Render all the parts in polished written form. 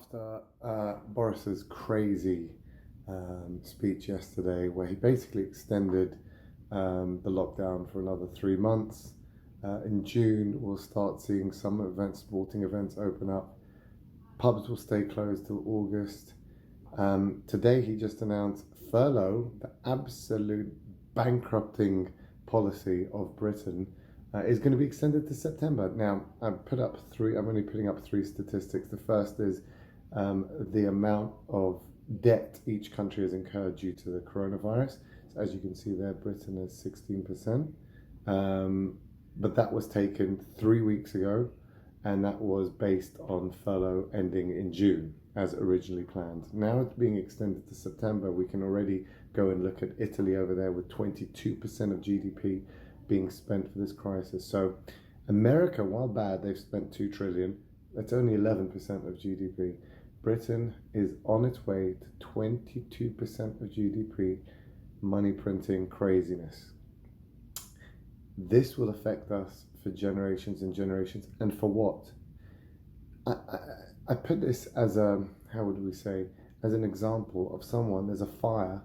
after Boris's crazy speech yesterday, where he basically extended the lockdown for another 3 months. In June, we'll start seeing some events, sporting events, open up. Pubs will stay closed till August. Today, he just announced furlough, the absolute bankrupting policy of Britain, is going to be extended to September. Now, I'm only putting up three statistics. The first is the amount of debt each country has incurred due to the coronavirus. So as you can see there, Britain is 16%. But that was taken 3 weeks ago, and that was based on furlough ending in June, as originally planned. Now it's being extended to September. We can already go and look at Italy over there with 22% of GDP being spent for this crisis. So America, while bad, they've spent 2 trillion. That's only 11% of GDP. Britain is on its way to 22% of GDP, money printing craziness. This will affect us for generations and generations. And for what? I put this as as an example of someone, there's a fire,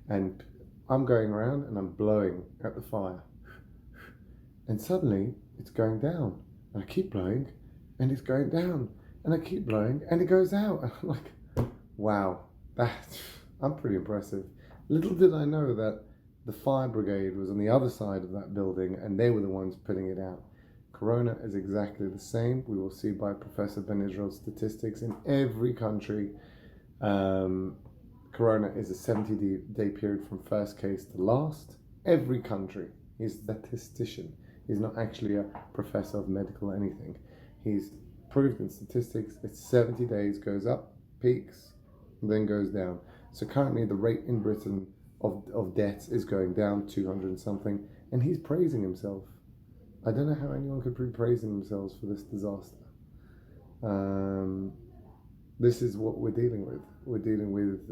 and I'm going around and I'm blowing at the fire. And suddenly it's going down. And I keep blowing and it's going down. And I keep blowing and it goes out. And I'm like, wow, I'm pretty impressive. Little did I know that the fire brigade was on the other side of that building and they were the ones putting it out. Corona is exactly the same. We will see by Professor Ben Israel's statistics in every country. Corona is a 70-day period from first case to last. Every country. He's a statistician. He's not actually a professor of medical anything. He's proved in statistics it's 70 days, goes up, peaks, then goes down. So currently the rate in Britain of deaths is going down 200 and something, and he's praising himself. I don't know how anyone could be praising themselves for this disaster. This is what we're dealing with. We're dealing with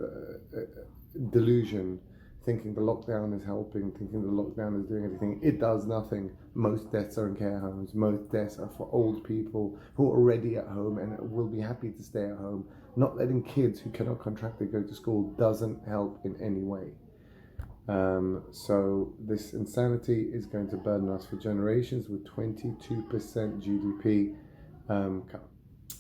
delusion, thinking the lockdown is helping, thinking the lockdown is doing everything. It does nothing. Most deaths are in care homes. Most deaths are for old people who are already at home and will be happy to stay at home. Not letting kids who cannot contract it go to school doesn't help in any way. So this insanity is going to burden us for generations with 22% GDP cut.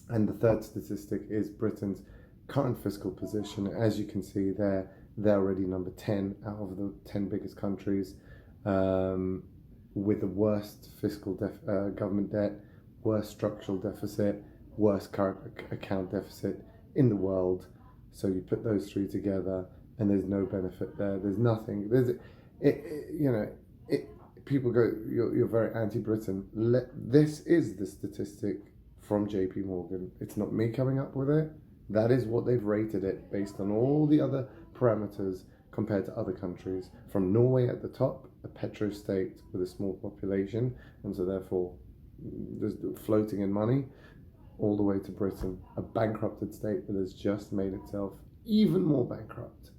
And the third statistic is Britain's current fiscal position. As you can see there, they're already number 10 out of the 10 biggest countries, with the worst fiscal government debt, worst structural deficit, worst current account deficit in the world. So you put those three together, and there's no benefit there. There's nothing. People go, you're very anti-Britain. This is the statistic from JP Morgan. It's not me coming up with it. That is what they've rated it based on all the other parameters compared to other countries. From Norway at the top, a petro state with a small population, and so therefore just floating in money, all the way to Britain, a bankrupted state that has just made itself even more bankrupt.